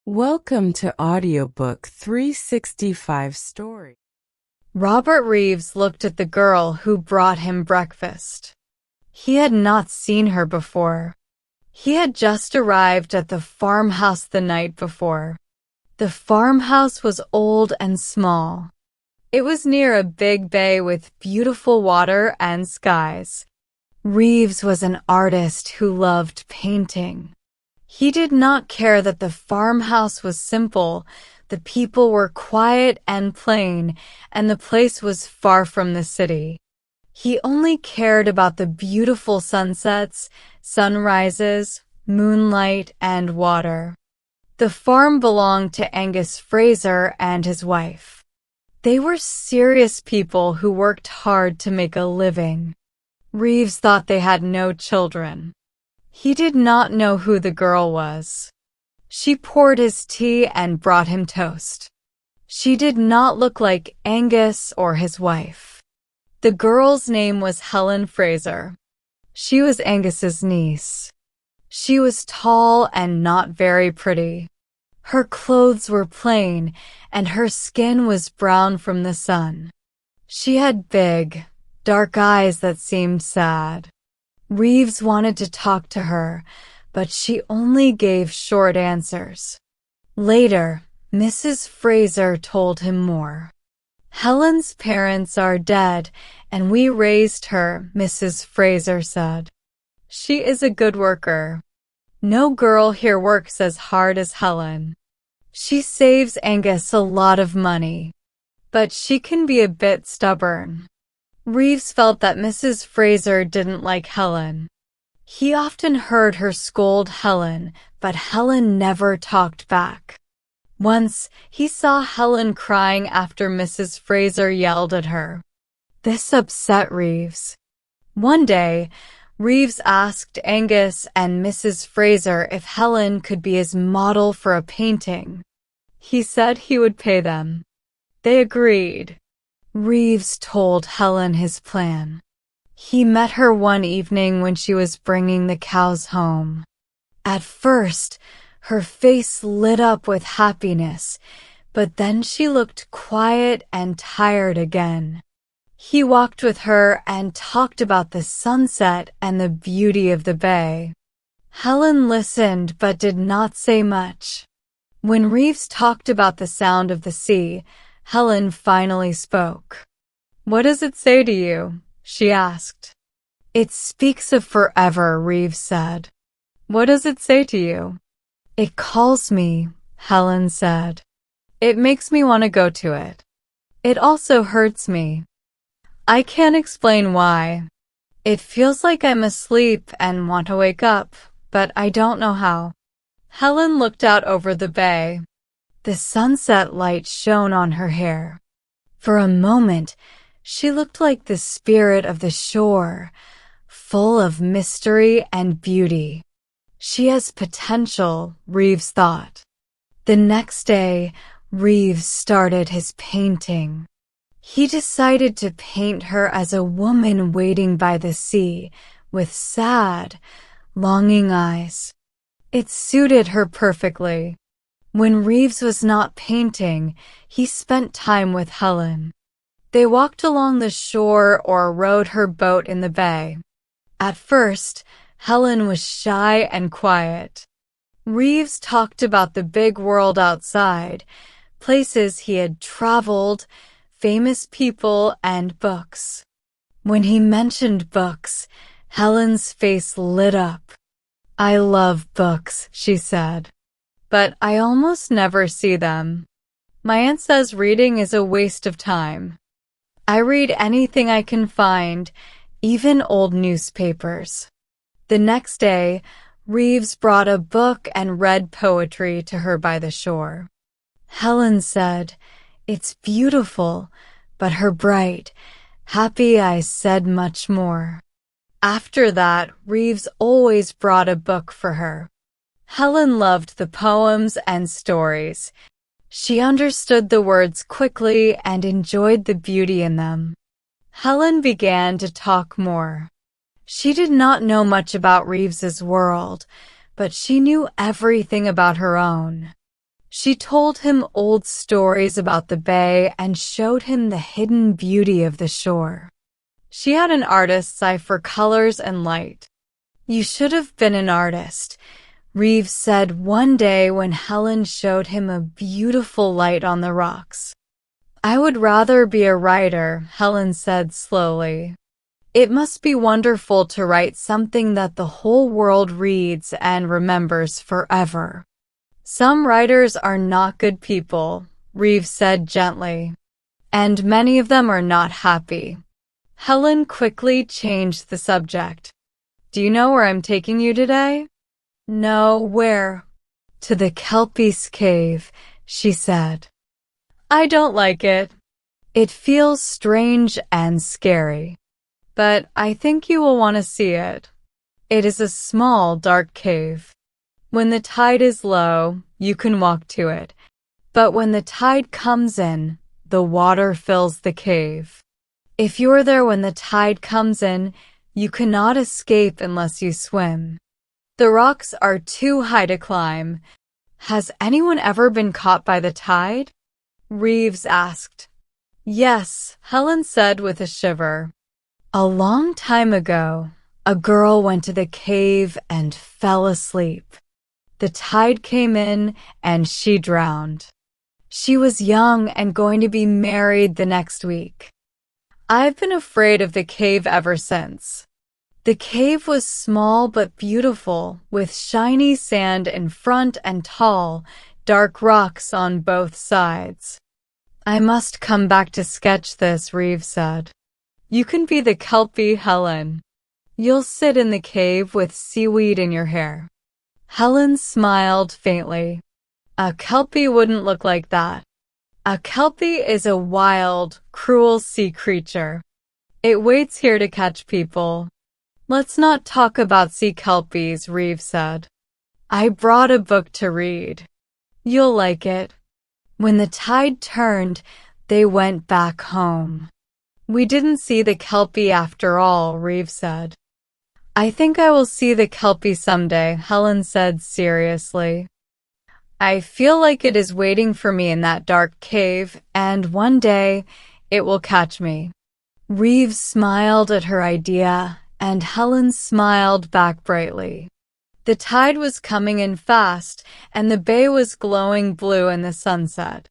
Welcome to Audiobook 365 Story. Robert Reeves looked at the girl who brought him breakfast. He had not seen her before. He had just arrived at the farmhouse the night before. The farmhouse was old and small. It was near a big bay with beautiful water and skies. Reeves was an artist who loved painting. He did not care that the farmhouse was simple, the people were quiet and plain, and the place was far from the city. He only cared about the beautiful sunsets, sunrises, moonlight, and water. The farm belonged to Angus Fraser and his wife. They were serious people who worked hard to make a living. Reeves thought they had no children. He did not know who the girl was. She poured his tea and brought him toast. She did not look like Angus or his wife. The girl's name was Helen Fraser. She was Angus's niece. She was tall and not very pretty. Her clothes were plain, and her skin was brown from the sun. She had big, dark eyes that seemed sad. Reeves wanted to talk to her, but she only gave short answers. Later, Mrs. Fraser told him more. Helen's parents are dead, and we raised her, Mrs. Fraser said. She is a good worker. No girl here works as hard as Helen. She saves Angus a lot of money, but she can be a bit stubborn. Reeves felt that Mrs. Fraser didn't like Helen. He often heard her scold Helen, but Helen never talked back. Once, he saw Helen crying after Mrs. Fraser yelled at her. This upset Reeves. One day, Reeves asked Angus and Mrs. Fraser if Helen could be his model for a painting. He said he would pay them. They agreed. Reeves told Helen his plan. He met her one evening when she was bringing the cows home. At first, her face lit up with happiness, but then she looked quiet and tired again. He walked with her and talked about the sunset and the beauty of the bay. Helen listened but did not say much. When Reeves talked about the sound of the sea, Helen finally spoke. What does it say to you? She asked. It speaks of forever, Reeves said. What does it say to you? It calls me, Helen said. It makes me want to go to it. It also hurts me. I can't explain why. It feels like I'm asleep and want to wake up, but I don't know how. Helen looked out over the bay. The sunset light shone on her hair. For a moment, she looked like the spirit of the shore, full of mystery and beauty. She has potential, Reeves thought. The next day, Reeves started his painting. He decided to paint her as a woman waiting by the sea, with sad, longing eyes. It suited her perfectly. When Reeves was not painting, he spent time with Helen. They walked along the shore or rowed her boat in the bay. At first, Helen was shy and quiet. Reeves talked about the big world outside, places he had traveled, famous people, and books. When he mentioned books, Helen's face lit up. I love books, she said. But I almost never see them. My aunt says reading is a waste of time. I read anything I can find, even old newspapers. The next day, Reeves brought a book and read poetry to her by the shore. Helen said, It's beautiful, but her bright, happy eyes said much more. After that, Reeves always brought a book for her. Helen loved the poems and stories. She understood the words quickly and enjoyed the beauty in them. Helen began to talk more. She did not know much about Reeves's world, but she knew everything about her own. She told him old stories about the bay and showed him the hidden beauty of the shore. She had an artist's eye for colors and light. "You should have been an artist," Reeves said one day when Helen showed him a beautiful light on the rocks. "I would rather be a writer," Helen said slowly. "It must be wonderful to write something that the whole world reads and remembers forever." "Some writers are not good people," Reeves said gently, "and many of them are not happy." Helen quickly changed the subject. "Do you know where I'm taking you today?" "No, where?" "To the Kelpie's cave," she said. "I don't like it. It feels strange and scary. But I think you will want to see it. It is a small, dark cave. When the tide is low, you can walk to it. But when the tide comes in, the water fills the cave. If you are there when the tide comes in, you cannot escape unless you swim. The rocks are too high to climb." "Has anyone ever been caught by the tide?" Reeves asked. "Yes," Helen said with a shiver. "A long time ago, a girl went to the cave and fell asleep. The tide came in and she drowned. She was young and going to be married the next week. I've been afraid of the cave ever since." The cave was small but beautiful, with shiny sand in front and tall, dark rocks on both sides. "I must come back to sketch this," Reeves said. "You can be the Kelpie, Helen. You'll sit in the cave with seaweed in your hair." Helen smiled faintly. "A Kelpie wouldn't look like that. A Kelpie is a wild, cruel sea creature. It waits here to catch people." "Let's not talk about sea kelpies," Reeves said. "I brought a book to read. You'll like it." When the tide turned, they went back home. "We didn't see the kelpie after all," Reeves said. "I think I will see the kelpie someday," Helen said seriously. "I feel like it is waiting for me in that dark cave, and one day it will catch me." Reeves smiled at her idea, and Helen smiled back brightly. The tide was coming in fast, and the bay was glowing blue in the sunset.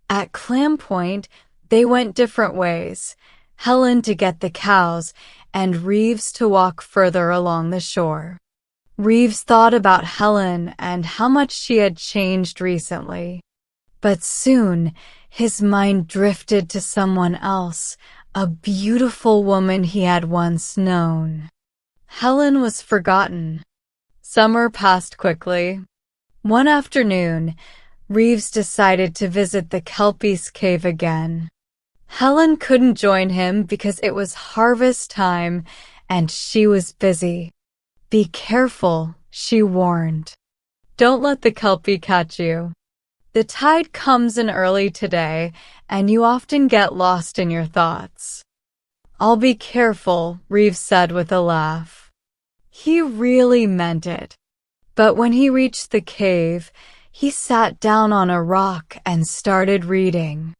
At Clam Point, they went different ways, Helen to get the cows, and Reeves to walk further along the shore. Reeves thought about Helen and how much she had changed recently. But soon, his mind drifted to someone else, a beautiful woman he had once known. Helen was forgotten. Summer passed quickly. One afternoon, Reeves decided to visit the Kelpie's cave again. Helen couldn't join him because it was harvest time and she was busy. "Be careful," she warned. "Don't let the Kelpie catch you. The tide comes in early today, and you often get lost in your thoughts." "I'll be careful," Reeves said with a laugh. He really meant it. But when he reached the cave, he sat down on a rock and started reading.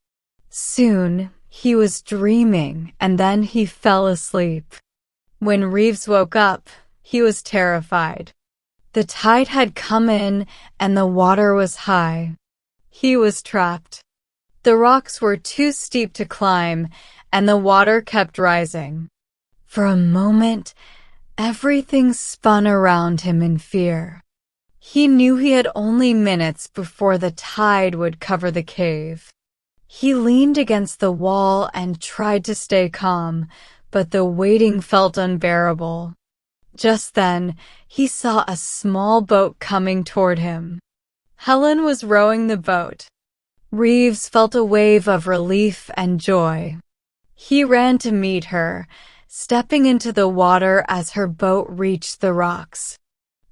Soon, he was dreaming, and then he fell asleep. When Reeves woke up, he was terrified. The tide had come in, and the water was high. He was trapped. The rocks were too steep to climb, and the water kept rising. For a moment, everything spun around him in fear. He knew he had only minutes before the tide would cover the cave. He leaned against the wall and tried to stay calm, but the waiting felt unbearable. Just then, he saw a small boat coming toward him. Helen was rowing the boat. Reeves felt a wave of relief and joy. He ran to meet her, stepping into the water as her boat reached the rocks.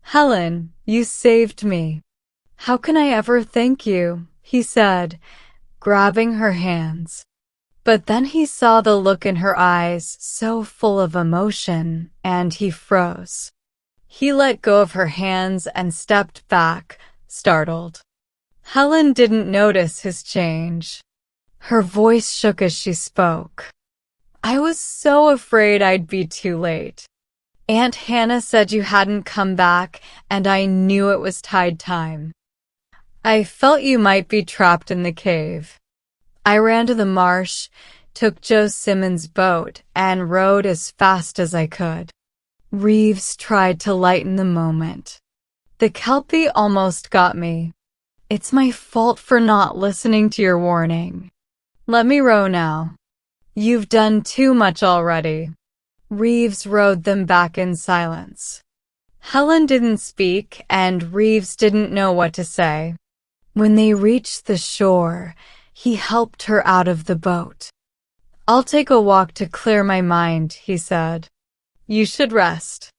"Helen, you saved me." "How can I ever thank you?" he said, grabbing her hands. But then he saw the look in her eyes, so full of emotion, and he froze. He let go of her hands and stepped back, startled. Helen didn't notice his change. Her voice shook as she spoke. I was so afraid I'd be too late. Aunt Hannah said you hadn't come back, and I knew it was tide time. I felt you might be trapped in the cave. I ran to the marsh, took Joe Simmons' boat, and rowed as fast as I could. Reeves tried to lighten the moment. The Kelpie almost got me. It's my fault for not listening to your warning. Let me row now. You've done too much already. Reeves rowed them back in silence. Helen didn't speak, and Reeves didn't know what to say. When they reached the shore, he helped her out of the boat. I'll take a walk to clear my mind, he said. You should rest.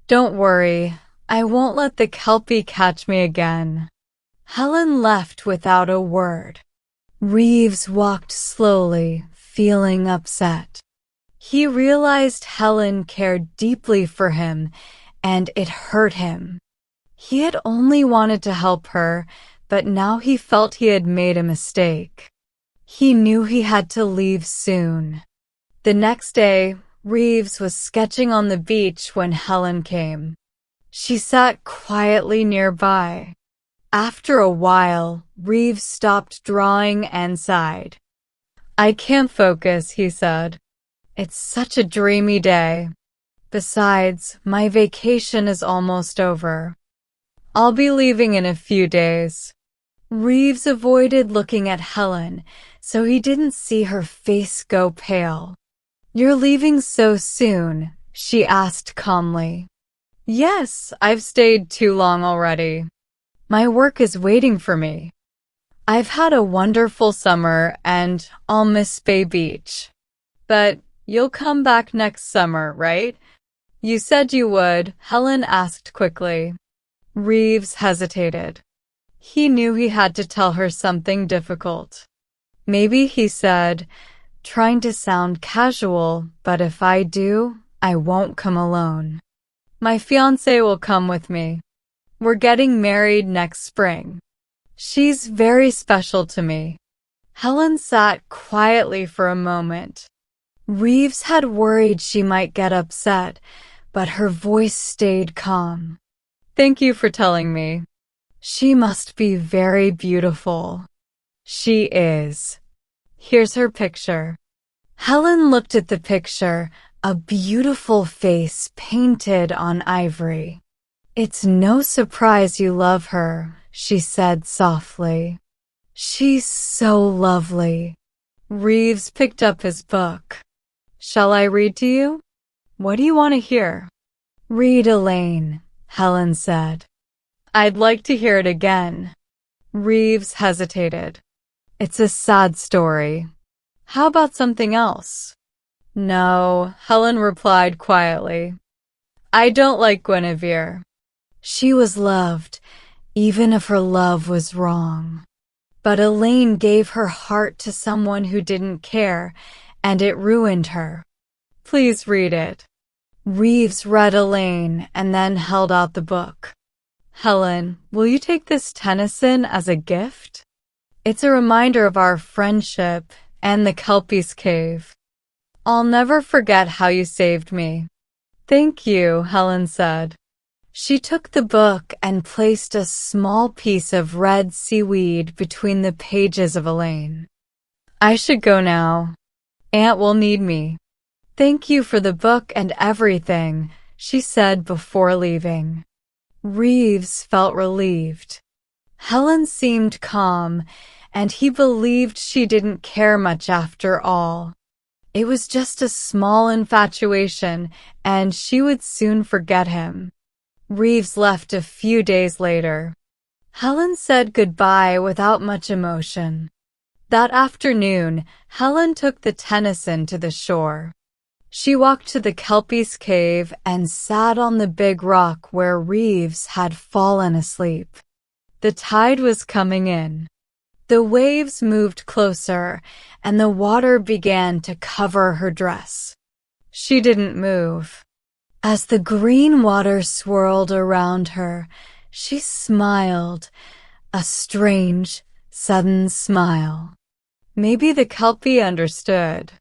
Don't worry, I won't let the Kelpie catch me again. Helen left without a word. Reeves walked slowly, feeling upset. He realized Helen cared deeply for him, and it hurt him. He had only wanted to help her, but now he felt he had made a mistake. He knew he had to leave soon. The next day, Reeves was sketching on the beach when Helen came. She sat quietly nearby. After a while, Reeves stopped drawing and sighed. I can't focus, he said. It's such a dreamy day. Besides, my vacation is almost over. I'll be leaving in a few days. Reeves avoided looking at Helen, so he didn't see her face go pale. You're leaving so soon? She asked calmly. Yes, I've stayed too long already. My work is waiting for me. I've had a wonderful summer and I'll miss Bay Beach. But you'll come back next summer, right? You said you would, Helen asked quickly. Reeves hesitated. He knew he had to tell her something difficult. Maybe, he said, trying to sound casual, but if I do, I won't come alone. My fiancé will come with me. We're getting married next spring. She's very special to me. Helen sat quietly for a moment. Reeves had worried she might get upset, but her voice stayed calm. Thank you for telling me. She must be very beautiful. She is. Here's her picture. Helen looked at the picture, a beautiful face painted on ivory. It's no surprise you love her, she said softly. She's so lovely. Reeves picked up his book. Shall I read to you? What do you want to hear? Read Elaine, Helen said. I'd like to hear it again. Reeves hesitated. It's a sad story. How about something else? No, Helen replied quietly. I don't like Guinevere. She was loved, even if her love was wrong. But Elaine gave her heart to someone who didn't care, and it ruined her. Please read it. Reeves read Elaine and then held out the book. Helen, will you take this Tennyson as a gift? It's a reminder of our friendship and the Kelpie's cave. I'll never forget how you saved me. Thank you, Helen said. She took the book and placed a small piece of red seaweed between the pages of Elaine. I should go now. Aunt will need me. Thank you for the book and everything, she said before leaving. Reeves felt relieved. Helen seemed calm, and he believed she didn't care much after all. It was just a small infatuation, and she would soon forget him. Reeves left a few days later. Helen said goodbye without much emotion. That afternoon, Helen took the Tennyson to the shore. She walked to the Kelpie's cave and sat on the big rock where Reeves had fallen asleep. The tide was coming in. The waves moved closer, and the water began to cover her dress. She didn't move. As the green water swirled around her, she smiled, a strange, sudden smile. Maybe the Kelpie understood.